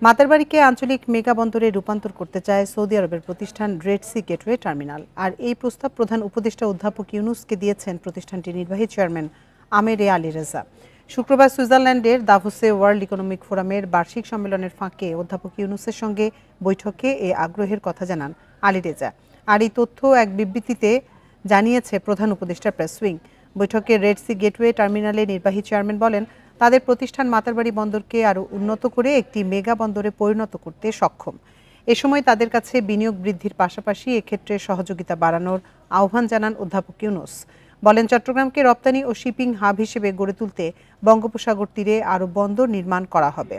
মাতারবাড়িকে আঞ্চলিক মেগা বন্দরে রূপান্তর করতে চায় সৌদি আরবের প্রতিষ্ঠান রেড সি গেটওয়ে টার্মিনাল। আর এই প্রস্তাব প্রধান উপদেষ্টা অধ্যাপক ইউনুসকে দিয়েছেন প্রতিষ্ঠানটির নির্বাহী চেয়ারম্যান আমের আলী রেজা। শুক্রবার সুইজারল্যান্ডের দাভোসে ওয়ার্ল্ড ইকোনমিক ফোরামের বার্ষিক সম্মেলনের ফাঁকে অধ্যাপক ইউনুসের সঙ্গে বৈঠকে এ আগ্রহের কথা জানান আলী রেজা। আর এই তথ্য এক বিবৃতিতে জানিয়েছে প্রধান উপদেষ্টার প্রেস উইং। বৈঠকে রেড সি গেটওয়ে টার্মিনালের নির্বাহী চেয়ারম্যান বলেন, তাদের প্রতিষ্ঠান মাতারবাড়ি বন্দরকে আরও উন্নত করে একটি মেগা বন্দরে পরিণত করতে সক্ষম। এ সময় তাদের কাছে বিনিয়োগ বৃদ্ধির পাশাপাশি এক্ষেত্রে সহযোগিতা বাড়ানোর আহ্বান জানান অধ্যাপক ইউনুস। বলেন, চট্টগ্রামকে রপ্তানি ও শিপিং হাব হিসেবে গড়ে তুলতে বঙ্গোপসাগর তীরে আরও বন্দর নির্মাণ করা হবে।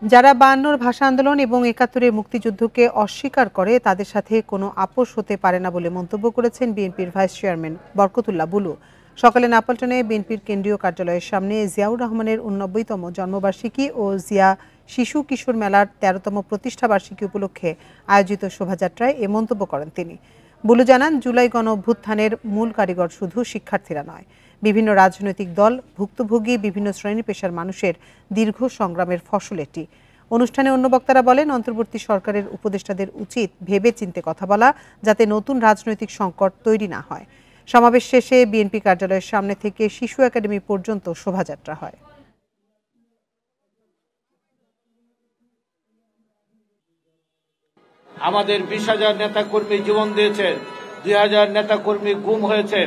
যারা 52-র ভাষা আন্দোলন এবং ৭১-এর মুক্তিযুদ্ধকে অস্বীকার করে তাদের সাথে কোনো আপোষ হতে পারে না বলে মন্তব্য করেছেন বিএনপির ভাইস চেয়ারম্যান বরকতুল্লাহ বুলু। সকালে নাপল্টনে বিএনপির কেন্দ্রীয় কার্যালয়ের সামনে জিয়াউর রহমানের 89তম জন্মবার্ষিকী ও জিয়া শিশু কিশোর মেলার 13তম প্রতিষ্ঠা বার্ষিকী উপলক্ষে আয়োজিত শোভাযাত্রায় এ মন্তব্য করেন তিনি। বুলু জানান, জুলাই গণ অভ্যুত্থানের মূল কারিগর শুধু শিক্ষার্থীরা নয়, বিভিন্ন রাজনৈতিক দল, ভুক্তভোগী বিভিন্ন শ্রেণী পেশার মানুষের দীর্ঘ সংগ্রামের ফসল এটি। অনুষ্ঠানে অন্য বক্তারা বলেন, অন্তর্বর্তী সরকারের উপদেষ্টাদের উচিত ভেবে চিন্তে কথা বলা, যাতে নতুন রাজনৈতিক সংকট তৈরি না হয়। সমাবেশ শেষে বিএনপি কার্যালয়ের সামনে থেকে শিশু একাডেমি পর্যন্ত শোভাযাত্রা হয়। আমাদের 20,000 নেতাকর্মী জীবন দিয়েছে, 2,000 নেতাকর্মী গুম হয়েছে,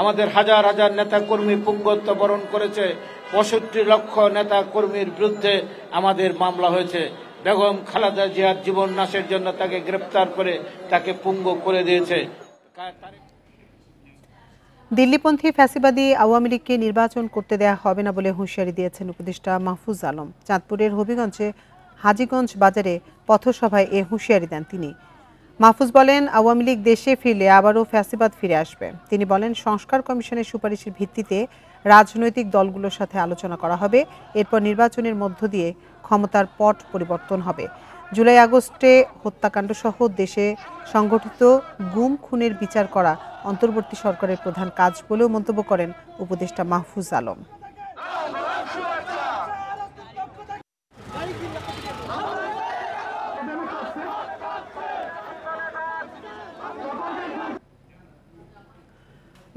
আমাদের হাজার হাজার নেতাকর্মী পুঙ্গত্ব বরণ করেছে, 65 লক্ষ নেতাকর্মীর বিরুদ্ধে আমাদের মামলা হয়েছে। বেগম খালেদা জিয়ার জীবন নাশের জন্য তাকে গ্রেপ্তার করে তাকে পুঙ্গ করে দিয়েছে। দিল্লিপন্থী ফ্যাসিবাদী আওয়ামী লীগকে নির্বাচন করতে দেয়া হবে না বলে হুঁশিয়ারি দিয়েছেন উপদেষ্টা মাহফুজ আলম। চাঁদপুরের হবিগঞ্জে হাজীগঞ্জ বাজারে পথসভায় এ হুঁশিয়ারি দেন তিনি। মাহফুজ বলেন, আওয়ামী লীগ দেশে ফিরলে আবারও ফ্যাসিবাদ ফিরে আসবে। তিনি বলেন, সংস্কার কমিশনের সুপারিশের ভিত্তিতে রাজনৈতিক দলগুলোর সাথে আলোচনা করা হবে, এরপর নির্বাচনের মধ্য দিয়ে ক্ষমতার পট পরিবর্তন হবে। জুলাই আগস্টে হত্যাকাণ্ড সহ দেশে সংগঠিত গুম খুনের বিচার করা অন্তর্বর্তী সরকারের প্রধান কাজ বলেও মন্তব্য করেন উপদেষ্টা মাহফুজ আলম।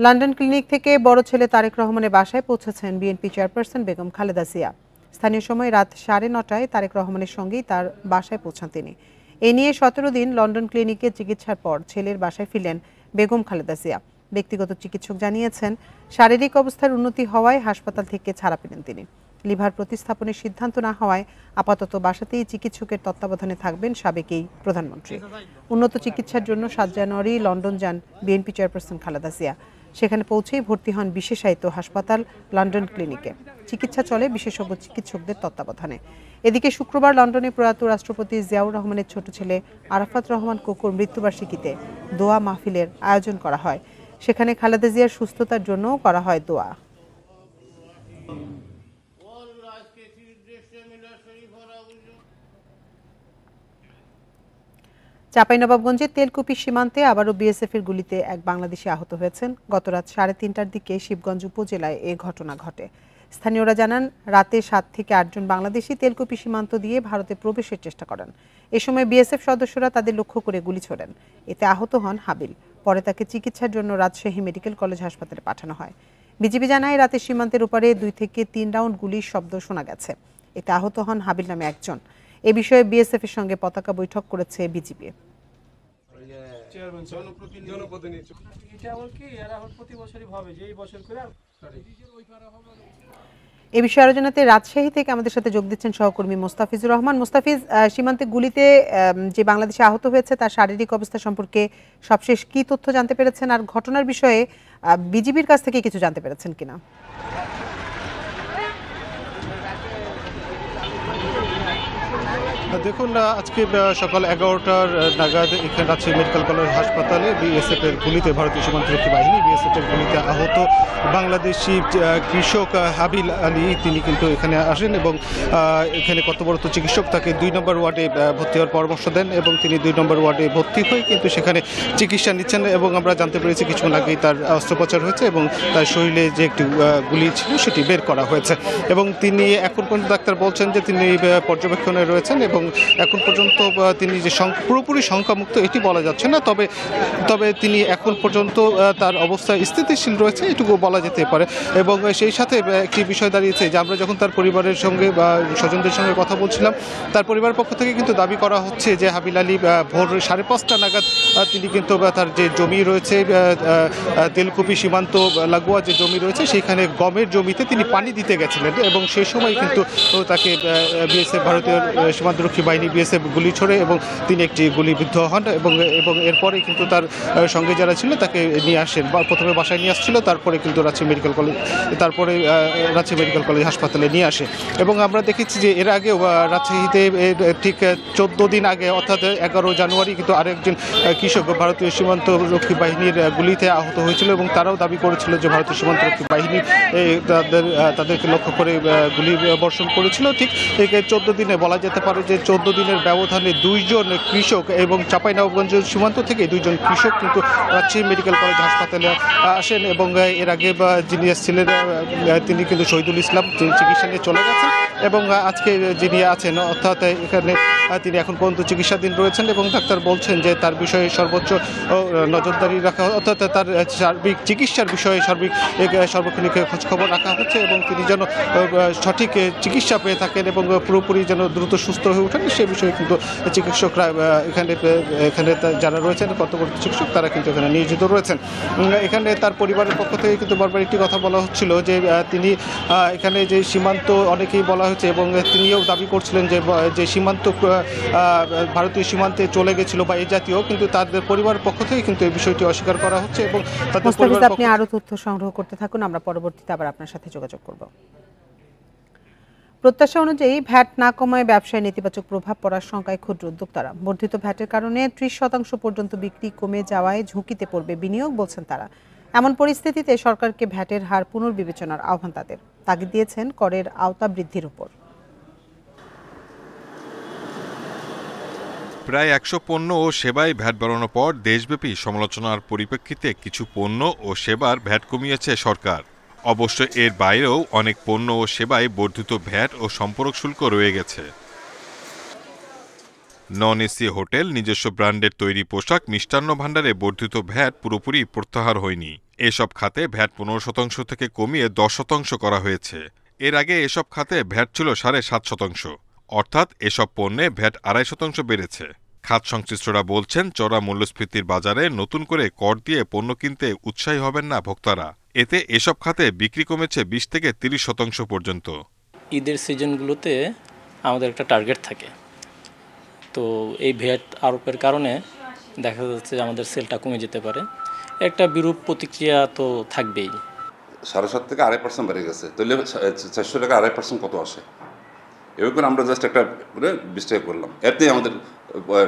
লন্ডন ক্লিনিক থেকে বড় ছেলে তারেক রহমানের বাসায় পৌঁছেছেন বিএনপি চেয়ারপারসন বেগম খালেদা জিয়া। স্থানীয় সময় রাত 9:30টায় তারেক রহমানের সঙ্গেই তার বাসায় পৌঁছান তিনি। এ নিয়ে 17 দিন লন্ডন ক্লিনিকে চিকিৎসার পর ছেলের বাসায় ফিরলেন বেগম খালেদা জিয়া। ব্যক্তিগত চিকিৎসক জানিয়েছেন, শারীরিক অবস্থার উন্নতি হওয়ায় হাসপাতাল থেকে ছাড়া পেলেন তিনি। লিভার প্রতিস্থাপনের সিদ্ধান্ত না হওয়ায় আপাতত বাসাতেই চিকিৎসকের তত্ত্বাবধানে থাকবেন সাবেক এই প্রধানমন্ত্রী। উন্নত চিকিৎসার জন্য 7 জানুয়ারি লন্ডন যান বিএনপি চেয়ারপারসন খালেদা জিয়া। সেখানে পৌঁছেই ভর্তি হন বিশেষায়িত হাসপাতাল লন্ডন ক্লিনিকে। চিকিৎসা চলে বিশেষজ্ঞ চিকিৎসকদের তত্ত্বাবধানে। এদিকে শুক্রবার লন্ডনে প্রয়াত রাষ্ট্রপতি জিয়াউর রহমানের ছোট ছেলে আরাফাত রহমান কোকোর মৃত্যুবার্ষিকীতে দোয়া মাহফিলের আয়োজন করা হয়। সেখানে খালেদা জিয়ার সুস্থতার জন্যও করা হয় দোয়া। চাঁপাইনবাবগঞ্জে তেলকুপি সীমান্তে আবারও বিএসএফের গুলিতে এক বাংলাদেশি আহত হয়েছেন। গত রাত 3:30টার দিকে শিবগঞ্জ উপজেলায় এ ঘটনা ঘটে। স্থানীয়রা জানান, রাতে 7 থেকে 8 জন বাংলাদেশি তেলকুপি সীমান্ত দিয়ে ভারতে প্রবেশের চেষ্টা করেন। এ সময় বিএসএফ সদস্যরা তাদের লক্ষ্য করে গুলি ছোড়েন। এতে আহত হন হাবিল। পরে তাকে চিকিৎসার জন্য রাজশাহী মেডিকেল কলেজ হাসপাতালে পাঠানো হয়। বিজিবি জানায়, রাতে সীমান্তের উপরে 2 থেকে 3 রাউন্ড গুলির শব্দ শোনা গেছে। এতে আহত হন হাবিল নামে একজন। এ বিষয়ে বিএসএফ এর সঙ্গে পতাকা বৈঠক করেছে বিজিবি। এ বিষয়ে আরো জানাতে রাজশাহী থেকে আমাদের সাথে যোগ দিচ্ছেন সহকর্মী মোস্তাফিজুর রহমান। মোস্তাফিজ, সীমান্তে গুলিতে যে বাংলাদেশে আহত হয়েছে তার শারীরিক অবস্থা সম্পর্কে সবশেষ কি তথ্য জানতে পেরেছেন, আর ঘটনার বিষয়ে বিজিবির কাছ থেকে কিছু জানতে পেরেছেন কিনা? দেখুন, আজকে সকাল 11টার নাগাদ এখানে রাজশাহী মেডিকেল কলেজ হাসপাতালে বিএসএফ এর গুলিতে, ভারতীয় সীমান্তরক্ষী বাহিনী বিএসএফ এর গুলিতে আহত বাংলাদেশি কৃষক হাবিল আলী তিনি কিন্তু এখানে আসেন এবং এখানে কর্তব্যরত চিকিৎসক তাকে 2 নম্বর ওয়ার্ডে ভর্তি হওয়ার পরামর্শ দেন এবং তিনি 2 নম্বর ওয়ার্ডে ভর্তি হয়ে কিন্তু সেখানে চিকিৎসা নিচ্ছেন এবং আমরা জানতে পেরেছি কিছুক্ষণ আগেই তার অস্ত্রোপচার হয়েছে এবং তার শরীরে যে একটি গুলি ছিল সেটি বের করা হয়েছে এবং তিনি এখন পর্যন্ত ডাক্তার বলছেন যে তিনি পর্যবেক্ষণে রয়েছেন এবং এখন পর্যন্ত তিনি যে পুরোপুরি সংখ্যামুক্ত এটি বলা যাচ্ছে না, তবে তিনি এখন পর্যন্ত তার অবস্থা স্থিতিশীল রয়েছে এটুকু বলা যেতে পারে। এবং সেই সাথে একটি বিষয় দাঁড়িয়েছে যে আমরা যখন তার পরিবারের সঙ্গে বা স্বজনদের সঙ্গে কথা বলছিলাম, তার পরিবার পক্ষ থেকে কিন্তু দাবি করা হচ্ছে যে হাবিল আলী ভোর 5:30টা নাগাদ তিনি কিন্তু তার যে জমি রয়েছে তেলকুপি সীমান্ত লাগোয়া যে জমি রয়েছে সেইখানে গমের জমিতে তিনি পানি দিতে গেছিলেন এবং সেই সময় কিন্তু তাকে বিএসএফ, ভারতীয় সীমান্তরক্ষী বাহিনী বিএসএফ গুলি ছোড়ে এবং তিনি একটি গুলিবিদ্ধ হন এবং এরপরে কিন্তু তার সঙ্গে যারা ছিল তাকে নিয়ে আসেন, প্রথমে বাসায় নিয়ে আসছিল, তারপরে কিন্তু রাজশাহী মেডিকেল কলেজ হাসপাতালে নিয়ে আসে। এবং আমরা দেখেছি যে এর আগেও রাজশাহীতে ঠিক 14 দিন আগে অর্থাৎ 11 জানুয়ারি কিন্তু আরেকজন কৃষক ভারতীয় সীমান্তরক্ষী বাহিনীর গুলিতে আহত হয়েছিল এবং তারাও দাবি করেছিল যে ভারতীয় সীমান্তরক্ষী বাহিনী তাদেরকে লক্ষ্য করে গুলি বর্ষণ করেছিল। ঠিক 14 দিনে বলা যেতে পারে যে 14 দিনের ব্যবধানে 2 জন কৃষক এবং চাঁপাইনবাবগঞ্জ সীমান্ত থেকে 2 জন কৃষক কিন্তু রাজশাহী মেডিকেল কলেজ হাসপাতালে আসেন এবং এর আগে যিনি এসেছিলেন তিনি কিন্তু শহীদুল ইসলাম তিনি চিকিৎসা নিয়ে চলে গেছেন এবং আজকে যিনি আছেন অর্থাৎ এখানে তিনি এখন পর্যন্ত চিকিৎসাধীন রয়েছেন এবং ডাক্তার বলছেন যে তার বিষয়ে সর্বোচ্চ নজরদারি রাখা, অর্থাৎ তার সার্বিক চিকিৎসার বিষয়ে সর্বক্ষণিক খোঁজখবর রাখা হচ্ছে এবং তিনি যেন সঠিক চিকিৎসা পেয়ে থাকেন এবং পুরোপুরি যেন দ্রুত সুস্থ হয়ে ওঠেন সে বিষয়ে কিন্তু চিকিৎসকরা এখানে যারা রয়েছেন কর্তব্যরত চিকিৎসক তারা কিন্তু এখানে নিয়োজিত রয়েছেন। এখানে তার পরিবারের পক্ষ থেকে কিন্তু বারবার একটি কথা বলা হচ্ছিল যে তিনি এখানে যে সীমান্ত অনেকেই বলা হয়েছে এবং তিনিও দাবি করছিলেন যে সীমান্ত ভারতীয় সীমান্তে চলে গেছিল বা এই জাতীয়, কিন্তু তাদের পরিবারের পক্ষ থেকে কিন্তু এই বিষয়টি অস্বীকার করা হচ্ছে এবং তাদের পরিবার আপনি আরো তথ্য সংগ্রহ করতে থাকুন, আমরা পরবর্তীতে আবার আপনার সাথে যোগাযোগ করব। প্রত্যাশা অনুযায়ী ভ্যাট না কমায় ব্যবসায় নেতিবাচক প্রভাব পড়ার শঙ্কায় ক্ষুদ্র উদ্যোক্তারা। বর্ধিত ভ্যাটের কারণে 30% পর্যন্ত বিক্রি কমে যাওয়ায় ঝুঁকিতে পড়বে বিনিয়োগ বলছেন তারা। এমন পরিস্থিতিতে সরকারকে ভ্যাটের হার পুনর্বিবেচনার আহ্বান তাদের। তাগিদ দিয়েছেন করের আওতা বৃদ্ধির উপর। প্রায় 100 পণ্য ও সেবায় ভ্যাট বাড়ানোর পর দেশব্যাপী সমালোচনার পরিপ্রেক্ষিতে কিছু পণ্য ও সেবার ভ্যাট কমিয়েছে সরকার। অবশ্য এর বাইরেও অনেক পণ্য ও সেবায় বর্ধিত ভ্যাট ও সম্পর্ক শুল্ক রয়ে গেছে। নন এসি হোটেল, নিজস্ব ব্র্যান্ডের তৈরি পোশাক, মিষ্টান্ন ভাণ্ডারে বর্ধিত ভ্যাট পুরোপুরি প্রত্যাহার হয়নি। এসব খাতে ভ্যাট 15% থেকে কমিয়ে 10% করা হয়েছে। এর আগে এসব খাতে ভ্যাট ছিল 7.5%, অর্থাৎ এসব পণ্যে ভ্যাট 2.5% বেড়েছে। খাত সংশ্লিষ্টরা বলছেন চড়া মূল্যস্ফীতির বাজারে নতুন করে কর দিয়ে পণ্য কিনতে উৎসাহী হবেন না ভোক্তারা। এতে এসব খাতে বিক্রি কমেছে 20 থেকে 30% পর্যন্ত। ঈদের সিজনগুলোতে আমাদের একটা টার্গেট থাকে, তো এই ভ্যাট আরোপের কারণে দেখা যাচ্ছে যে আমাদের সেলটা কমে যেতে পারে। একটা বিরূপ প্রতিক্রিয়া তো থাকবেই। 7.5 থেকে 2.5% বেড়ে গেছে, তাহলে 400 টাকা 2.5% কত আসে? এবার করে আমরা জাস্ট একটা 20 টাকা করলাম, এতে আমাদের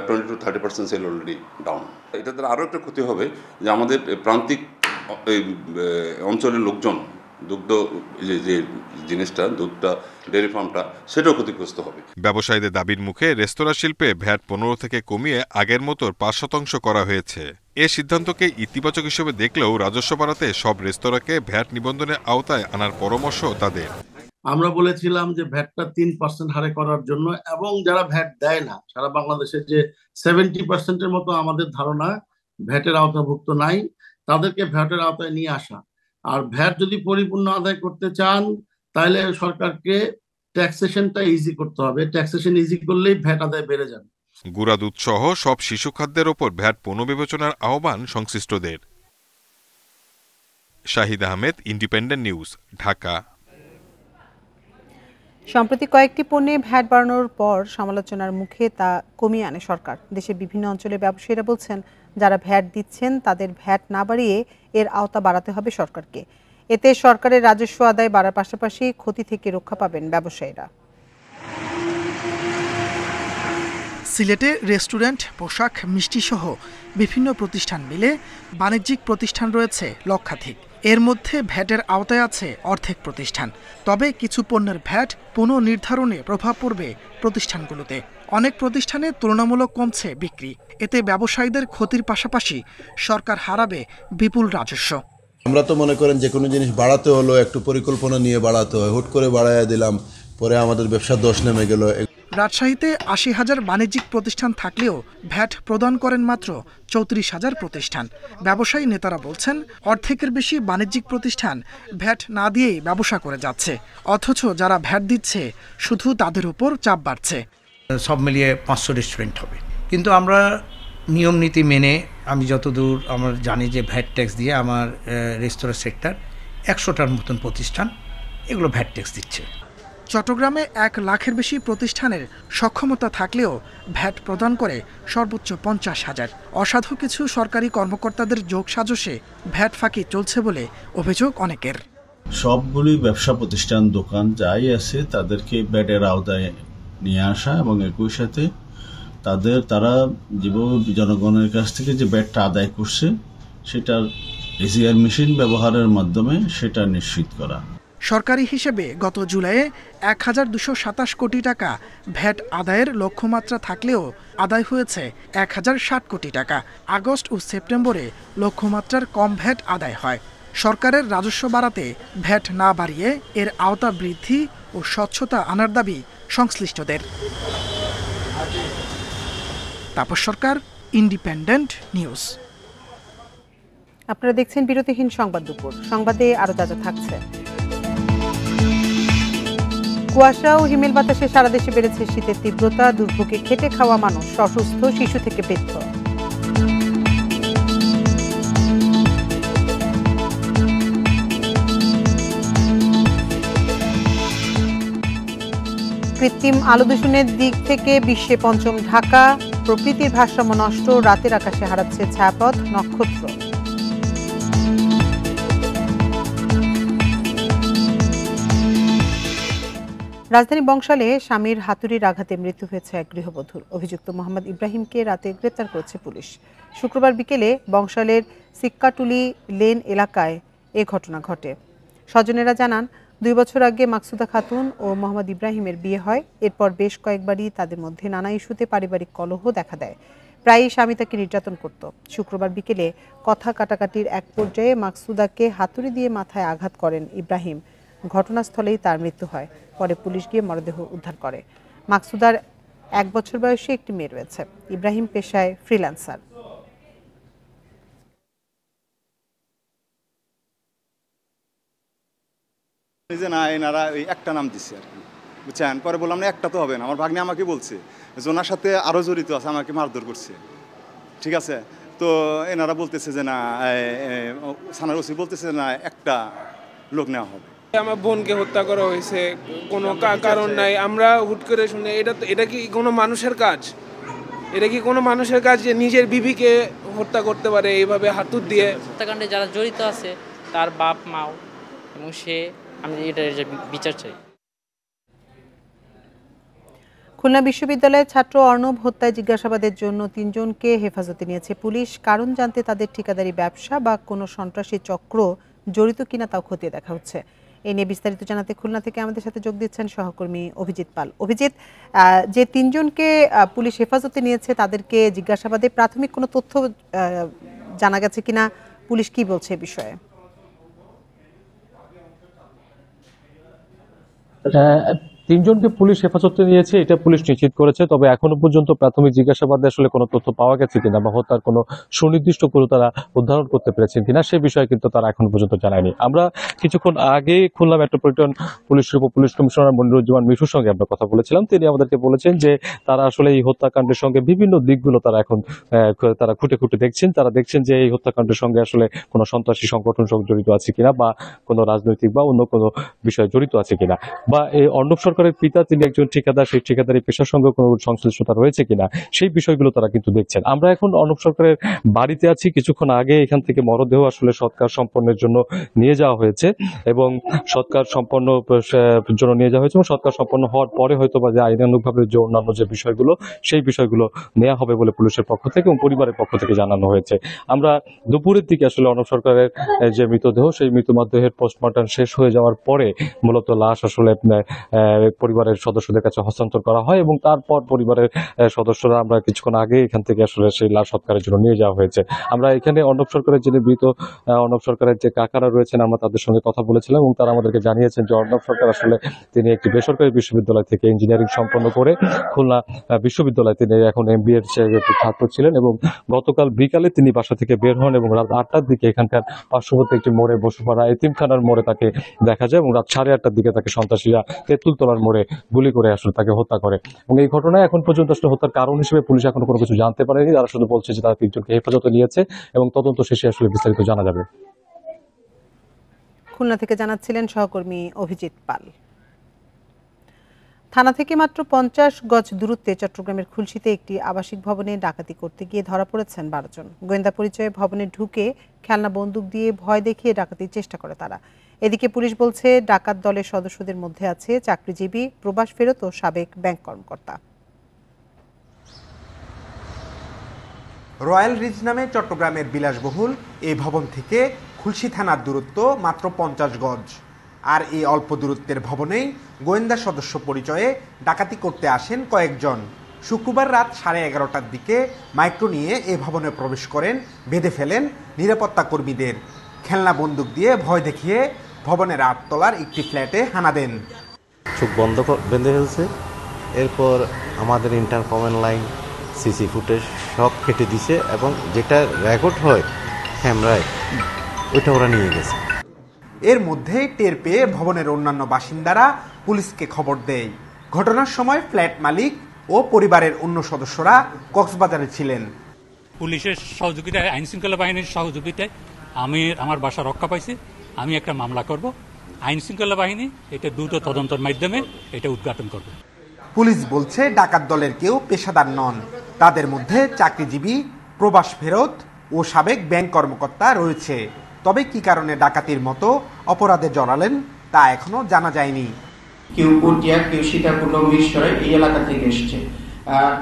20-30% সেল অলরেডি ডাউন। এটা দ্বারা আরও একটা ক্ষতি হবে যে আমাদের প্রান্তিক অঞ্চলের লোকজন দুগ্ধ যে জিনিসটা দুধটা ডেয়ারি ফার্মটা সেটাও ক্ষতিগ্রস্ত হবে। ব্যবসায়ীদের দাবির মুখে রেস্তোরাঁ শিল্পে ভ্যাট 15 থেকে কমিয়ে আগের মতো 5% করা হয়েছে। এ সিদ্ধান্তকে ইতিবাচক হিসেবে দেখলেও রাজস্ব বাড়াতে সব রেস্তোরাঁকে ভ্যাট নিবন্ধনের আওতায় আনার পরামর্শ তাদের। আমরা বলেছিলাম যে ভ্যাটটা 3% হারে করার জন্য, এবং যারা ভ্যাট দেয় না সারা বাংলাদেশে যে 70%-এর মতো আমাদের ধারণা ভ্যাটের আওতাভুক্ত নাই, তাদেরকে ভ্যাটের আওতায় নিয়ে আসা। আর ভ্যাট যদি পরিপূর্ণ আদায় করতে চান তাহলে সরকারকে ট্যাক্সেশনটা ইজি করতে হবে। ট্যাক্সেশন ইজি করলেই ভ্যাট আদায় বেড়ে যাবে। গুঁড়া দুধ সহ সব শিশু খাদ্যের ওপর ভ্যাট পুনর্বিবেচনার আহ্বান সংশ্লিষ্টদের। Shahid Ahmed, independent news, Dhaka. সম্প্রতি কয়েকটি পণ্যে ভ্যাট বাড়ানোর পর সমালোচনার মুখে তা কমিয়ে আনে সরকার। দেশের বিভিন্ন অঞ্চলের ব্যবসায়ীরা বলছেন যারা ভ্যাট দিচ্ছেন তাদের ভ্যাট না বাড়িয়ে এর আওতা বাড়াতে হবে সরকারকে। এতে সরকারের রাজস্ব আদায় বাড়ার পাশাপাশি ক্ষতি থেকে রক্ষা পাবেন ব্যবসায়ীরা। সিলেটে রেস্টুরেন্ট, পোশাক, মিষ্টি সহ বিভিন্ন প্রতিষ্ঠান মিলে বাণিজ্যিক প্রতিষ্ঠান রয়েছে লক্ষাধিক। এর মধ্যে ভ্যাটের আওতায় আছে অর্ধেক প্রতিষ্ঠান। তবে কিছু পণ্যের ভ্যাট পুনঃনির্ধারণে প্রভাব পড়বে প্রতিষ্ঠানগুলোতে। অনেক প্রতিষ্ঠানে তুলনামূলক কমছে বিক্রি। এতে ব্যবসায়ীদের ক্ষতির পাশাপাশি সরকার হারাবে বিপুল রাজস্ব। আমরা তো মনে করেন যে কোনো জিনিস বাড়াতে হলো একটু পরিকল্পনা নিয়ে বাড়াতে হয়, হুট করে বাড়াইয়া দিলাম, পরে আমাদের ব্যবসার দোষ নেমে গেল। রাজশাহীতে ৮০,০০০ বাণিজ্যিক প্রতিষ্ঠান থাকলেও ভ্যাট প্রদান করেন মাত্র ৩৪,০০০ প্রতিষ্ঠান। ব্যবসায়ী নেতারা বলছেন, অর্ধেকের বেশি বাণিজ্যিক প্রতিষ্ঠান ভ্যাট না দিয়েই ব্যবসা করে যাচ্ছে, অথচ যারা ভ্যাট দিচ্ছে শুধু তাদের উপর চাপ বাড়ছে। সব মিলিয়ে ৫০০ রেস্টুরেন্ট হবে, কিন্তু আমরা নিয়ম নীতি মেনে, আমি যতদূর আমার জানি যে ভ্যাট ট্যাক্স দিয়ে আমার রেস্তোরাঁ সেক্টর ১০০টার মতন প্রতিষ্ঠান এগুলো ভ্যাট ট্যাক্স দিচ্ছে। চট্টগ্রামে ১ লাখের বেশি প্রতিষ্ঠানের সক্ষমতা থাকলেও ভ্যাট প্রদান করে সর্বোচ্চ ৫০,০০০। অসাধু কিছু সরকারি কর্মকর্তাদের যোগসাজশে ভ্যাট ফাঁকি চলছে বলে অভিযোগ অনেকের। সবগুলি ব্যবসা প্রতিষ্ঠান, দোকান যাই আছে তাদেরকে ভ্যাটের আওতায় নিয়ে আসা এবং একই সাথে তারা জনগণের কাছ থেকে যে ভ্যাটটা আদায় করছে সেটার এসিআর মেশিন ব্যবহারের মাধ্যমে সেটা নিশ্চিত করা। সরকারি হিসেবে গত জুলাইয়ে ১,২২৭ কোটি টাকা ভ্যাট আদায়ের লক্ষ্যমাত্রা থাকলেও আদায় হয়েছে ১,০৬০ কোটি টাকা। আগস্ট ও সেপ্টেম্বরে লক্ষ্যমাত্রার কম ভ্যাট আদায় হয়। সরকারের রাজস্ব বাড়াতে ভ্যাট না বাড়িয়ে এর আওতা বৃদ্ধি ও স্বচ্ছতা আনার দাবি সংশ্লিষ্টদের। তাপস সরকার, ইন্ডিপেন্ডেন্ট নিউজ। আপনারা দেখছেন বিরতিহীন সংবাদ দুপুর। সংবাদে আরো যা থাকছে। কুয়াশা ও হিমেল বাতাসে সারা দেশে বেড়েছে শীতের তীব্রতা। দুর্ভোগে খেটে খাওয়া মানুষ, অসুস্থ শিশু থেকে বৃদ্ধ। কৃত্রিম আলো দূষণের দিক থেকে বিশ্বে পঞ্চম ঢাকা। প্রকৃতির ভারসাম্য নষ্ট, রাতের আকাশে হারাচ্ছে ছায়াপথ, নক্ষত্র। রাজধানী বংশালে স্বামীর হাতুড়ির আঘাতে মৃত্যু হয়েছে এক গৃহবধূর। অভিযুক্ত মোহাম্মদ ইব্রাহিমকে রাতে গ্রেপ্তার করেছে পুলিশ। শুক্রবার বিকেলে বংশালের সিক্কাটুলি লেন এলাকায় এ ঘটনা ঘটে। স্বজনেরা জানান, 2 বছর আগে মাকসুদা খাতুন ও মোহাম্মদ ইব্রাহিমের বিয়ে হয়। এরপর বেশ কয়েকবারই তাদের মধ্যে নানা ইস্যুতে পারিবারিক কলহ দেখা দেয়। প্রায়ই স্বামী তাকে নির্যাতন করত। শুক্রবার বিকেলে কথা কাটাকাটির এক পর্যায়ে মাকসুদাকে হাতুড়ি দিয়ে মাথায় আঘাত করেন ইব্রাহিম। ঘটনাস্থলেই তার মৃত্যু হয়। পরে পুলিশ গিয়ে মরদেহ উদ্ধার করে। মাকসুদার 1 বছর বয়সী একটি মেয়ে রয়েছে। ইব্রাহিম পেশায় ফ্রিল্যান্সার। এনারা ওই একটা নাম দিচ্ছে আর কি, বুঝছেন। পরে বললাম না, একটা তো হবে না। আমার ভাগ্নে আমাকে বলছে যে ওনার সাথে আরও জড়িত আছে, আমাকে মারধর করছে, ঠিক আছে। তো এনারা বলতেছে যে না, থানার ওসি বলতেছে না, একটা লোক নেওয়া হবে। আমার বোনকে হত্যা করা হয়েছে, কোনো কারণ নাই। আমরা হুট করে শুনে এটা কি কোনো মানুষের কাজ? এটা কি কোনো মানুষের কাজ যে নিজের বিবিকে হত্যা করতে পারে এইভাবে হাতুড় দিয়ে? হত্যাকাণ্ডে যারা জড়িত আছে তার বাপ মাও এবং সে, আমি এটার বিচার চাই। খুলনা বিশ্ববিদ্যালয়ের ছাত্র অর্ণব হত্যায় জিজ্ঞাসাবাদের জন্য 3 জনকে হেফাজতে নিয়েছে পুলিশ। কারণ জানতে তাদের ঠিকাদারি ব্যবসা বা কোনো সন্ত্রাসী চক্র জড়িত কিনা তাও খতিয়ে দেখা হচ্ছে। এই নিয়ে বিস্তারিত জানাতে খুলনা থেকে আমাদের সাথে যোগ দিচ্ছেন সহকর্মী অভিজিৎ পাল। অভিজিৎ, যে 3 জনকে পুলিশ হেফাজতে নিয়েছে তাদেরকে জিজ্ঞাসাবাদে প্রাথমিক কোনো তথ্য জানা গেছে কিনা? পুলিশ কি বলছে এ বিষয়ে? তিনজনকে পুলিশ হেফাজতে নিয়েছে, এটা পুলিশ নিশ্চিত করেছে। তবে এখনো পর্যন্ত প্রাথমিক জিজ্ঞাসাবাদে আসলে কোনো তথ্য পাওয়া গেছে কিনা বা হত্যার কোনো সুনির্দিষ্ট কোনো তারা উদ্ধারণ করতে পেরেছেন কিনা সে বিষয়ে কিন্তু তারা এখনো পর্যন্ত জানায়নি। আমরা কিছুক্ষণ আগে খুলনা মেট্রোপলিটন পুলিশের পুলিশ কমিশনার মনিরুজ্জামান মিশুর সঙ্গে আমরা কথা বলেছিলাম। তিনি আমাদেরকে বলেছেন যে তারা আসলে এই হত্যাকাণ্ডের সঙ্গে বিভিন্ন দিকগুলো তারা এখন তারা খুঁটে খুঁটে দেখছেন। তারা দেখছেন যে এই হত্যাকাণ্ডের সঙ্গে আসলে কোনো সন্ত্রাসী সংগঠন জড়িত আছে কিনা বা কোনো রাজনৈতিক বা অন্য কোনো বিষয় জড়িত আছে কিনা, বা এই অর্ণব সরকার সরকারের পিতা তিনি একজন ঠিকাদার, সেই ঠিকাদারি পেশার সঙ্গে কোনো সংশ্লিষ্টতা রয়েছে কিনা সেই বিষয়গুলো তারা কিন্তু দেখছেন। আমরা এখন অর্ণব সরকারের বাড়িতে আছি। কিছুক্ষণ আগে এখান থেকে মরদেহ আসলে সৎকার সম্পন্নের জন্য নিয়ে যাওয়া হয়েছে এবং সৎকার সম্পন্ন জন্য নিয়ে যাওয়া হয়েছে এবং সৎকার সম্পন্ন হওয়ার পরে হয়তো বা যে আইনানুগভাবে যে অন্যান্য যে বিষয়গুলো সেই বিষয়গুলো নেওয়া হবে বলে পুলিশের পক্ষ থেকে এবং পরিবারের পক্ষ থেকে জানানো হয়েছে। আমরা দুপুরের দিকে আসলে অর্ণব সরকারের যে মৃতদেহ সেই মৃতদেহের পোস্টমর্টম শেষ হয়ে যাওয়ার পরে মূলত লাশ আসলে পরিবারের সদস্যদের কাছে হস্তান্তর করা হয় এবং তারপর পরিবারের সদস্যরা আমরা কিছুক্ষণ আগে এখান থেকে আসলে সেই লাশ সৎকারের জন্য নিয়ে যাওয়া হয়েছে। আমরা এখানে অর্ণব সরকারের যিনি মৃত অর্ণব সরকারের যে কাকারা রয়েছেন আমরা তাদের সঙ্গে কথা বলেছিলাম এবং তারা আমাদেরকে জানিয়েছেন যে অর্ণব সরকার আসলে তিনি একটি বেসরকারি বিশ্ববিদ্যালয় থেকে ইঞ্জিনিয়ারিং সম্পন্ন করে খুলনা বিশ্ববিদ্যালয়ে তিনি এখন MBA এর ছাত্র ছিলেন এবং গতকাল বিকালে তিনি বাসা থেকে বের হন এবং রাত 8টার দিকে এখানকার পার্শ্ববর্তী একটি মোড়ে বসে পড়া এতিমখানার মোড়ে তাকে দেখা যায় এবং রাত 8:30টার দিকে তাকে সন্ত্রাসীরা তেঁতুলতলার মোড়ে গুলি করে আসলে তাকে হত্যা করে এবং এই ঘটনায় এখন পর্যন্ত আসলে হত্যার কারণ হিসেবে পুলিশ এখনো কোনো কিছু জানতে পারেনি। তারা শুধু বলছে যে তারা 3জনকে হেফাজতে নিয়েছে এবং তদন্ত শেষে আসলে বিস্তারিত জানা যাবে। খুলনা থেকে জানাচ্ছিলেন সহকর্মী অভিজিৎ পাল। থানা থেকে মাত্র 50 গজ দূরত্বে চট্টগ্রামের খুলশীতে একটি আবাসিক ভবনে ডাকাতি করতে গিয়ে ধরা পড়েছেন 12 জন। গোয়েন্দা পরিচয়ে ভবনে ঢুকে খেলনা বন্দুক দিয়ে ভয় দেখিয়ে ডাকাতির চেষ্টা করে তারা। এদিকে পুলিশ বলছে ডাকাত দলের সদস্যদের মধ্যে আছে চাকরিজীবী, প্রবাস ফেরত ও সাবেক ব্যাংক কর্মকর্তা। রয়্যাল রিজ নামে চট্টগ্রামের বিলাসবহুল এই ভবন থেকে খুলশী থানার দূরত্ব মাত্র 50 গজ। আর এই অল্প দূরত্বের ভবনেই গোয়েন্দা সদস্য পরিচয়ে ডাকাতি করতে আসেন কয়েকজন। শুক্রবার রাত 11:30টার দিকে মাইক্রো নিয়ে এই ভবনে প্রবেশ করেন, বেঁধে ফেলেন নিরাপত্তা কর্মীদের। খেলনা বন্দুক দিয়ে ভয় দেখিয়ে ভবনের 8 তলার একটি ফ্ল্যাটে হানা দেন। চোখ বন্ধ বেঁধে ফেলছে, এরপর আমাদের ইন্টারকমের লাইন, সিসি ফুটেজ সব কেটে দিছে এবং যেটা রেকর্ড হয় ক্যামেরায় ওইটা ওরা নিয়ে গেছে। এর মধ্যে টের পেয়ে ভবনের অন্যান্য বাসিন্দারা পুলিশকে খবর দেয়। ঘটনার সময় ফ্ল্যাট মালিক ও পরিবারের অন্য সদস্যরা কক্সবাজারে ছিলেন। পুলিশের সহযোগিতায়, আইন শৃঙ্খলা বাহিনীর সহযোগিতায় আমি আমার বাসা রক্ষা পাইছি। আমি একটা মামলা করব, আইন শৃঙ্খলা বাহিনী এটা দ্রুত তদন্তের মাধ্যমে এটা উদ্ঘাটন করবে। পুলিশ বলছে ডাকাত দলের কেউ পেশাদার নন, তাদের মধ্যে চাকরিজীবী, প্রবাস ফেরত ও সাবেক ব্যাংক কর্মকর্তা রয়েছে। তবে কি কারণে ডাকাতির মতো অপরাধে জড়ালেন তা এখনো জানা যায়নি। কেউ পটিয়া, কেউ সীতাকুণ্ড, মিরসরাই এই এলাকা থেকে এসছে।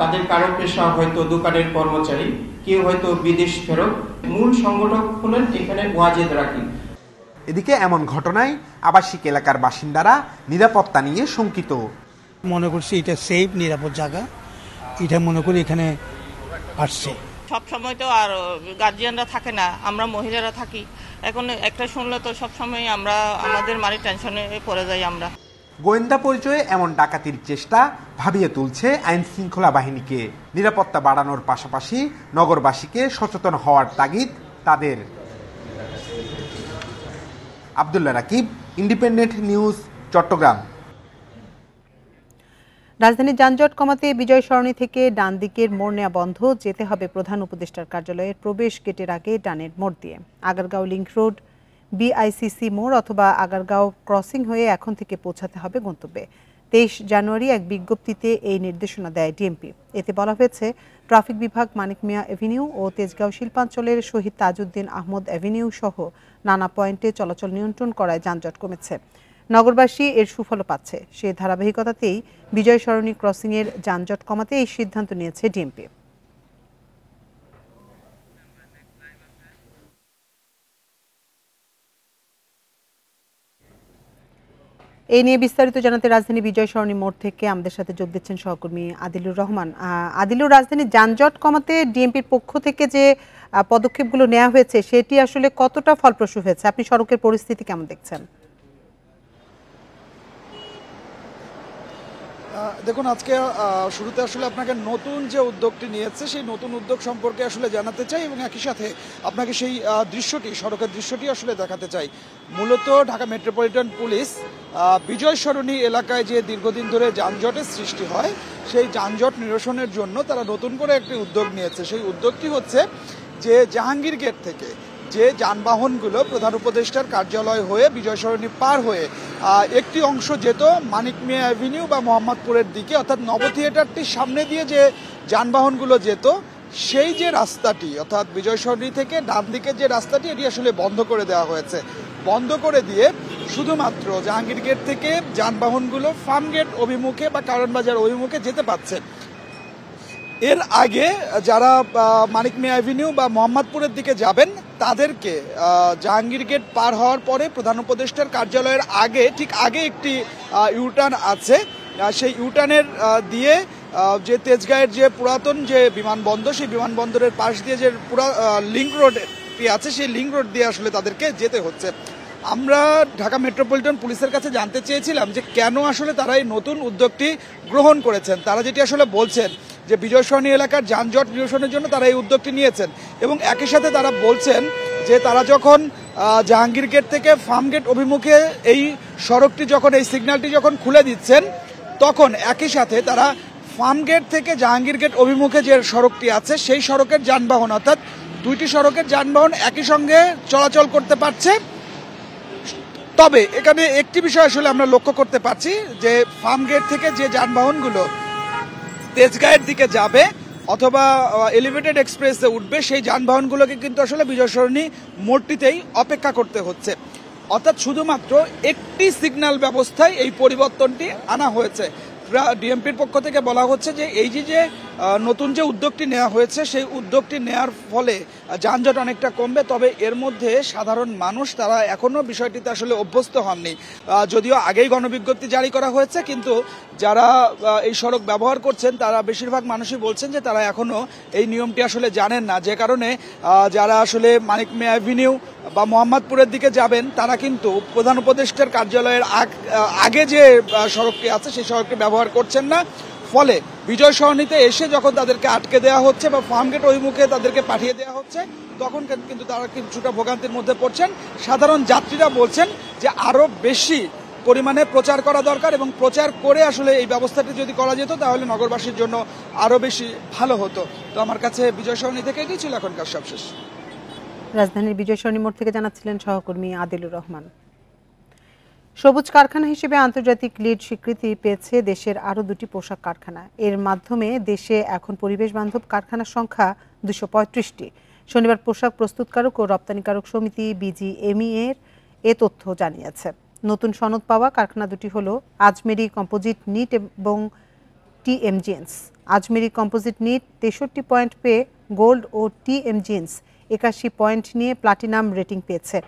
তাদের কারো পেশা হয়তো দোকানের কর্মচারী, কেউ হয়তো বিদেশ ফেরত। মূল সংগঠক হলেন এখানে ওয়াজেদ রাকিব। এদিকে এমন ঘটনায় আবাসিক এলাকার বাসিন্দারা নিরাপত্তা নিয়ে শঙ্কিত। মনে করছি এটা সেফ, নিরাপদ জায়গা, এটা মনে করি এখানে আসছে। সব সময় তো আর গার্জিয়ানরা থাকে না, আমরা মহিলারা থাকি। এখন একটা শুনলে তো সব সময় আমরা আমাদের মারি টেনশনে পড়ে যাই। আমরা গোয়েন্দা পরিচয়ে এমন ডাকাতির চেষ্টা ভাবিয়ে তুলছে আইন শৃঙ্খলা বাহিনীকে। নিরাপত্তা বাড়ানোর পাশাপাশি নগরবাসীকে সচেতন হওয়ার তাগিদ তাদের। Abdullah Rakib, Independent News, Chittagong. রাজধানীর যানজট কমাতে বিজয় সরণি থেকে ডান দিকের মোড় নেওয়া বন্ধ, যেতে হবে প্রধান উপদেষ্টার কার্যালয়ের প্রবেশ গেটের আগে ডানের মোড় দিয়ে। আগারগাঁও লিংক রোড, BICC মোড় অথবা আগারগাঁও ক্রসিং হয়ে এখন থেকে পৌঁছাতে হবে গন্তব্যে। 23 জানুয়ারি এক বিজ্ঞপ্তিতে এই নির্দেশনা দেয় DMP। এতে বলা হয়েছে ট্রাফিক বিভাগ মানিক মিয়া এভিনিউ ও তেজগাঁও শিল্পাঞ্চলের শহীদ তাজউদ্দিন আহমদ এভিনিউ সহ নানা পয়েন্টে চলাচল নিয়ন্ত্রণ করায় যানজট কমেছে। নগরবাসী এর সুফল পাচ্ছে। সে ধারাবাহিকতাতেই বিজয় সরণি ক্রসিংয়ের যানজট কমাতে এই সিদ্ধান্ত নিয়েছে DMP। এই নিয়ে বিস্তারিত জানাতে রাজধানী বিজয় সরণি মোড় থেকে আমাদের সাথে যোগ দিচ্ছেন সহকর্মী আদিলুর রহমান। আদিলুর, রাজধানীর যানজট কমাতে DMPর পক্ষ থেকে যে পদক্ষেপগুলো নেওয়া হয়েছে সেটি আসলে কতটা ফলপ্রসূ হয়েছে? আপনি সড়কের পরিস্থিতি কেমন দেখছেন? দেখুন, আজকে শুরুতে আসলে আপনাকে নতুন যে উদ্যোগটি নিয়েছে সেই নতুন উদ্যোগ সম্পর্কে আসলে জানাতে চাই এবং একই সাথে আপনাকে সেই দৃশ্যটি, সড়কের দৃশ্যটি আসলে দেখাতে চাই। মূলত ঢাকা মেট্রোপলিটন পুলিশ বিজয় সরণি এলাকায় যে দীর্ঘদিন ধরে যানজটের সৃষ্টি হয় সেই যানজট নিরসনের জন্য তারা নতুন করে একটি উদ্যোগ নিয়েছে। সেই উদ্যোগটি হচ্ছে যে জাহাঙ্গীর গেট থেকে যে যানবাহনগুলো প্রধান উপদেষ্টার কার্যালয় হয়ে বিজয় সরণি পার হয়ে একটি অংশ যেত মানিক মিয়া অ্যাভিনিউ বা মোহাম্মদপুরের দিকে, অর্থাৎ নব থিয়েটারটির সামনে দিয়ে যে যানবাহনগুলো যেত সেই যে রাস্তাটি অর্থাৎ বিজয় সরণি থেকে ডান দিকের যে রাস্তাটি এটি আসলে বন্ধ করে দেওয়া হয়েছে। বন্ধ করে দিয়ে শুধুমাত্র জাহাঙ্গীর গেট থেকে যানবাহনগুলো ফার্ম গেট অভিমুখে বা কারণ বাজার অভিমুখে যেতে পারছে। এর আগে যারা মানিক মিয়া অ্যাভিনিউ বা মোহাম্মদপুরের দিকে যাবেন তাদেরকে জাহাঙ্গীর গেট পার হওয়ার পরে প্রধান উপদেষ্টার কার্যালয়ের আগে ঠিক আগে একটি ইউটার্ন আছে, সেই ইউটার্নের দিয়ে যে তেজগাঁয়ের যে পুরাতন যে বিমানবন্দর সেই বিমানবন্দরের পাশ দিয়ে যে পুরা লিংক রোডটি আছে সেই লিংক রোড দিয়ে আসলে তাদেরকে যেতে হচ্ছে। আমরা ঢাকা মেট্রোপলিটন পুলিশের কাছে জানতে চেয়েছিলাম যে কেন আসলে তারা এই নতুন উদ্যোগটি গ্রহণ করেছেন। তারা যেটি আসলে বলছেন যে বিজয় সরণি এলাকার যানজট নিরসনের জন্য তারা এই উদ্যোগটি নিয়েছেন এবং একই সাথে তারা বলছেন যে তারা যখন জাহাঙ্গীর গেট থেকে ফার্ম গেট অভিমুখে এই সড়কটি যখন এই সিগন্যালটি যখন খুলে দিচ্ছেন তখন একই সাথে তারা ফার্ম গেট থেকে জাহাঙ্গীর গেট অভিমুখে যে সড়কটি আছে সেই সড়কের যানবাহন অর্থাৎ দুইটি সড়কের যানবাহন একই সঙ্গে চলাচল করতে পারছে। তবে এখানে একটি বিষয় আসলে আমরা লক্ষ্য করতে পারছি যে ফার্ম গেট থেকে যে যানবাহনগুলো তেজগাঁয়ের দিকে যাবে অথবা এলিভেটেড এক্সপ্রেসে উঠবে সেই যানবাহনগুলোকে কিন্তু আসলে বিজয় সরণি মোড়টিতেই অপেক্ষা করতে হচ্ছে। অর্থাৎ শুধুমাত্র একটি সিগন্যাল ব্যবস্থায় এই পরিবর্তনটি আনা হয়েছে। ডিএমপির পক্ষ থেকে বলা হচ্ছে যে এই যে নতুন যে উদ্যোগটি নেওয়া হয়েছে সেই উদ্যোগটি নেওয়ার ফলে যানজট অনেকটা কমবে, তবে এর মধ্যে সাধারণ মানুষ তারা এখনো বিষয়টিতে আসলে অভ্যস্ত হননি। যদিও আগেই গণবিজ্ঞপ্তি জারি করা হয়েছে কিন্তু যারা এই সড়ক ব্যবহার করছেন তারা বেশিরভাগ মানুষই বলছেন যে তারা এখনো এই নিয়মটি আসলে জানেন না, যে কারণে যারা আসলে মানিক মিয়া অ্যাভিনিউ বা মোহাম্মদপুরের দিকে যাবেন তারা কিন্তু প্রধান উপদেষ্টার কার্যালয়ের আগে যে সড়কটি আছে সেই সড়কটি ব্যবহার করছেন না। ফলে বিজয় সরণিতে এসে যখন তাদেরকে আটকে দেওয়া হচ্ছে বা ফার্মগেট অভিমুখে তাদেরকে পাঠিয়ে দেওয়া হচ্ছে তখন কিন্তু তারা কিছুটা ভোগান্তির মধ্যে পড়ছেন। সাধারণ যাত্রীরা বলছেন যে আরো বেশি পরিমাণে প্রচার করা দরকার এবং প্রচার করে আসলে এই ব্যবস্থাটি যদি করা যেত তাহলে নগরবাসীর জন্য আরো বেশি ভালো হতো। তো আমার কাছে বিজয় সরণি থেকে এটি ছিল এখনকার সবশেষ। রাজধানীর বিজয় সরণি মোড় থেকে জানাচ্ছিলেন সহকর্মী আদিলুর রহমান। সবুজ কারখানা হিসেবে আন্তর্জাতিক লিড স্বীকৃতি পেয়েছে দেশের আরও দুটি পোশাক কারখানা। এর মাধ্যমে দেশে এখন পরিবেশ বান্ধব কারখানার সংখ্যা 235টি। শনিবার পোশাক প্রস্তুতকারক ও রপ্তানিকারক সমিতি বিজিএমইএ এ তথ্য জানিয়েছে। নতুন সনদ পাওয়া কারখানা দুটি হল আজমেরি কম্পোজিট নিট এবং TM jeans. Azmeri composite knit 63 point পেয়ে গোল্ড ও টিএম জিন্স 81 পয়েন্ট নিয়ে প্লাটিনাম রেটিং পেয়েছে।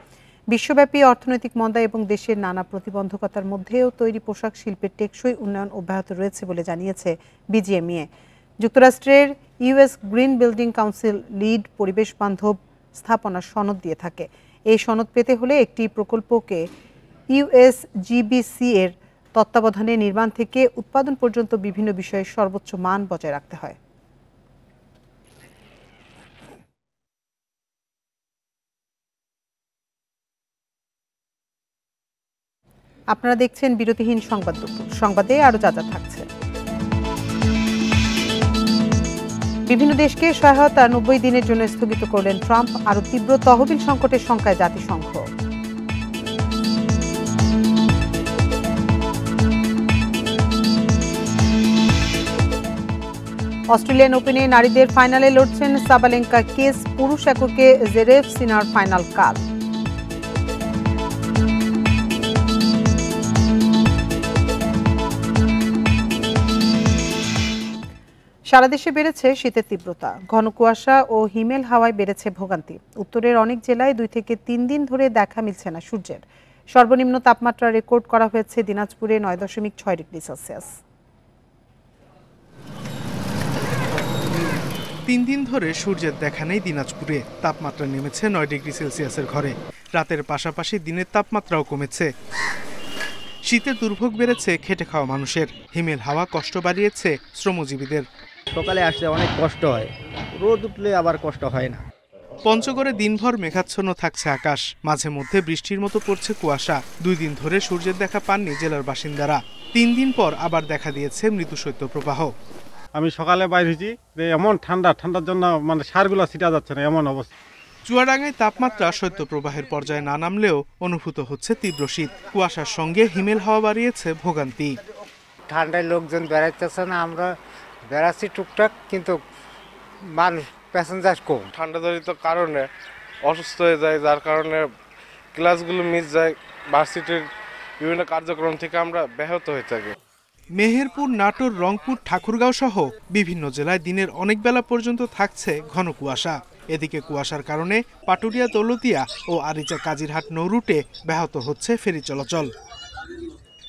বিশ্বব্যাপী অর্থনৈতিক মন্দা এবং দেশের নানা প্রতিবন্ধকতার মধ্যেও তৈরি পোশাক শিল্পের টেকসই উন্নয়ন অব্যাহত রয়েছে বলে জানিয়েছে বিজিএমইএ। যুক্তরাষ্ট্রের US green building council lead পরিবেশ বান্ধব স্থাপনার সনদ দিয়ে থাকে। এই সনদ পেতে হলে একটি প্রকল্পকে ইউএসজিবিসি এর তত্ত্বাবধানে নির্মাণ থেকে উৎপাদন পর্যন্ত বিভিন্ন বিষয়ে সর্বোচ্চ মান বজায় রাখতে হয়। আপনারা দেখছেন বিরতিহীন সংবাদ দুপুর। সংবাদে আরো যা যা থাকছে। বিভিন্ন দেশকে সহায়তা 90 দিনের জন্য স্থগিত করলেন ট্রাম্প। আরো তীব্র তহবিল সংকটের শঙ্কায় জাতিসংঘ। অস্ট্রেলিয়ান ওপেনে নারীদের ফাইনালে লড়ছেন সাবালেঙ্কা কেস। পুরুষ এককে জেরেভ সিনার ফাইনাল কাল। সারা দেশে বেড়েছে শীতের তীব্রতা। ঘন কুয়াশা ও হিমেল হাওয়ায় বেড়েছে ভোগান্তি। উত্তরের অনেক জেলায় 2 থেকে 3 দিন ধরে দেখা মিলছে না সূর্যের। সর্বনিম্ন তাপমাত্রা রেকর্ড করা হয়েছে দিনাজপুরে 9.6 ডিগ্রি সেলসিয়াস। 3 দিন ধরে সূর্যের দেখা নেই দিনাজপুরে। তাপমাত্রা নেমেছে 9 ডিগ্রি সেলসিয়াসের ঘরে। রাতের পাশাপাশি দিনের তাপমাত্রাও কমেছে। শীতের দুর্ভোগ বেড়েছে খেটে খাওয়া মানুষের। হিমেল হাওয়া কষ্ট বাড়িয়েছে শ্রমজীবীদের। সকালে আসতে অনেক কষ্ট হয়, রোদ উঠলে আবার কষ্ট হয় না। পঞ্চগড়ে দিনভর মেঘাচ্ছন্ন থাকছে আকাশ, মাঝে মধ্যে বৃষ্টির মতো পড়ছে কুয়াশা। 2 দিন ধরে সূর্যের দেখা পাননি জেলার বাসিন্দারা। 3 দিন পর আবার দেখা দিয়েছে মৃদু শৈত্যপ্রবাহ। আমি সকালে বাইর হয়েছি, এমন ঠান্ডার জন্য মানে সারগুলা ছিটা যাচ্ছে না, এমন অবস্থা। চুয়াডাঙ্গায় তাপমাত্রা শৈত্যপ্রবাহের পর্যায়ে না নামলেও অনুভূত হচ্ছে তীব্র শীত। কুয়াশার সঙ্গে হিমেল হাওয়া বাড়িয়েছে ভোগান্তি। ঠান্ডায় লোকজন বেড়াইতেছে না, আমরা বেড়াচ্ছি টুকটাক, কিন্তু মানুষ প্যাসেঞ্জার কম। ঠান্ডাজনিত কারণে অসুস্থ হয়ে যায়, যার কারণে ক্লাসগুলো মিস যায়, ভার্সিটির বিভিন্ন কার্যক্রম থেকে আমরা ব্যাহত হয়ে থাকি। মেহেরপুর, নাটোর, রংপুর, ঠাকুরগাঁও সহ বিভিন্ন জেলায় দিনের অনেক বেলা পর্যন্ত থাকছে ঘন কুয়াশা। এদিকে কুয়াশার কারণে পাটুরিয়া, দৌলতিয়া ও আরিচা কাজিরহাট নৌ রুটে ব্যাহত হচ্ছে ফেরি চলাচল।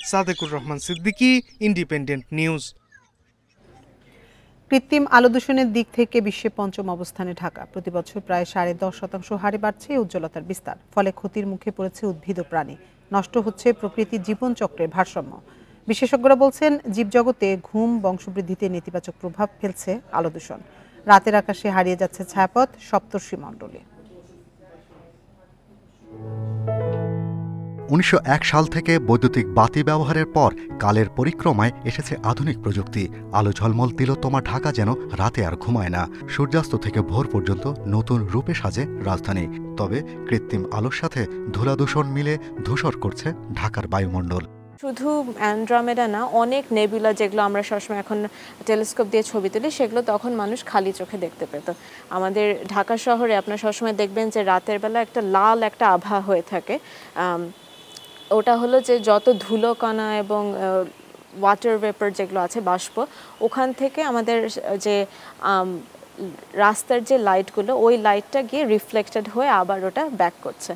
Sadequr Rahman Siddiqui, independent news. কৃত্রিম আলো দূষণের দিক থেকে বিশ্বে পঞ্চম অবস্থানে ঢাকা। প্রতিবছর প্রায় 10.5% হারে বাড়ছে উজ্জ্বলতার বিস্তার। ফলে ক্ষতির মুখে পড়েছে উদ্ভিদ ও প্রাণী, নষ্ট হচ্ছে প্রকৃতির জীবনচক্রের ভারসাম্য। বিশেষজ্ঞরা বলছেন, জীবজগতে ঘুম, বংশবৃদ্ধিতে নেতিবাচক প্রভাব ফেলছে আলো দূষণ। রাতের আকাশে হারিয়ে যাচ্ছে ছায়াপথ, সপ্তর্ষি মণ্ডলী। 1901 সাল থেকে বৈদ্যুতিক বাতি ব্যবহারের পর কালের পরিক্রমায় এসেছে আধুনিক প্রযুক্তি। আলো ঝলমল তিলোত্তমা ঢাকা যেন রাতে আর ঘুমায় না। সূর্যাস্ত থেকে ভোর পর্যন্ত নতুন রূপে সাজে রাজধানী। তবে কৃত্রিম আলোর সাথে ধুলা দূষণ মিলে ধূসর করছে ঢাকার বায়ুমণ্ডল। শুধু অ্যান্ড্রোমেডা না, অনেক নেবুলা যেগুলো আমরা সবসময় এখন টেলিস্কোপ দিয়ে ছবি তুলি, সেগুলো তখন মানুষ খালি চোখে দেখতে পেত। আমাদের ঢাকা শহরে আপনার সবসময় দেখবেন যে রাতের বেলা একটা লাল একটা আভা হয়ে থাকে। ওটা হলো যে যত ধুলোকণা এবং ওয়াটার ভেপার যেগুলো আছে, বাষ্প, ওখান থেকে আমাদের যে রাস্তার যে লাইটগুলো, ওই লাইটটা গিয়ে রিফ্লেক্টেড হয়ে আবার ওটা ব্যাক করছে।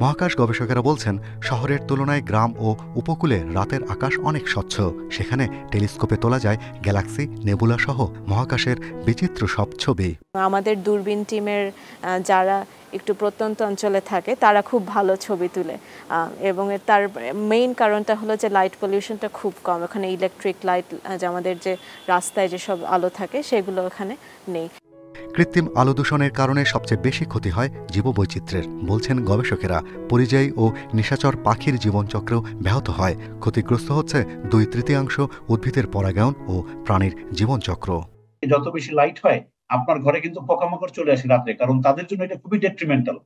মহাকাশ গবেষকেরা বলছেন, শহরের তুলনায় গ্রাম ও উপকূলে রাতের আকাশ অনেক স্বচ্ছ। সেখানে টেলিস্কোপে তোলা যায় গ্যালাক্সি, নেবুলা সহ মহাকাশের বিচিত্র সব ছবি। আমাদের দূরবীন টিমের যারা একটু প্রত্যন্ত অঞ্চলে থাকে, তারা খুব ভালো ছবি তুলে, এবং তার মেইন কারণটা হলো যে লাইট পলিউশনটা খুব কম। ওখানে ইলেকট্রিক লাইট, যে আমাদের যে রাস্তায় যেসব আলো থাকে, সেগুলো ওখানে নেই। কৃত্রিম আলো দূষণের কারণে সবচেয়ে বেশি ক্ষতি হয় জীববৈচিত্র্যের, বলছেন গবেষকেরা। পরিযায়ী ও নিশাচর পাখির জীবনচক্রেও ব্যাহত হয়। ক্ষতিগ্রস্ত হচ্ছে 2/3 উদ্ভিদের পরাগায়ন ও প্রাণীর জীবনচক্র। যত বেশি লাইট হয়, আপনার ঘরে কিন্তু পোকামাকড় চলে আসে রাত্রে, কারণ তাদের জন্য এটা খুবই ডেট্রিমেন্টাল।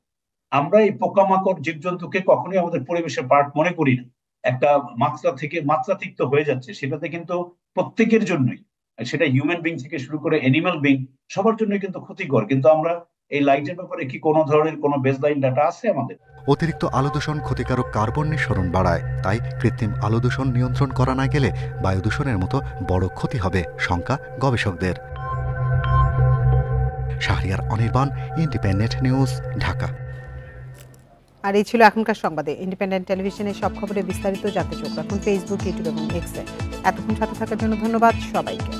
আমরা এই পোকামাকড়, জীবজন্তুকে কখনোই আমাদের পরিবেশের পার্ট মনে করি না। একটা মাত্রা থেকে মাত্রাতিরিক্ত হয়ে যাচ্ছে, সেটাতে কিন্তু প্রত্যেকের জন্যই, সেটা হিউম্যান বিং থেকে শুরু করে অ্যানিমাল বিং, সবার জন্য কিন্তু ক্ষতিকর। কিন্তু আমরা এই লাইটের ব্যাপারে কি কোনো ধরনের কোনো বেসলাইন ডাটা আছে আমাদের? অতিরিক্ত আলো দূষণ ক্ষতিকারক কার্বন নিঃসরণ বাড়ায়। তাই কৃত্রিম আলো দূষণ নিয়ন্ত্রণ করা না গেলে বায়ু দূষণের মতো বড় ক্ষতি হবে, শঙ্কা গবেষকদের। Shahriar Anirban, independent news, Dhaka. আর এই ছিল এখনকার সংবাদে। ইন্ডিপেন্ডেন্ট টেলিভিশনের সব খবরে বিস্তারিত জানতে চোখ রাখুন ফেসবুক, ইউটিউব এবং এক্সে। এতক্ষণ সাথে থাকার জন্য ধন্যবাদ সবাইকে।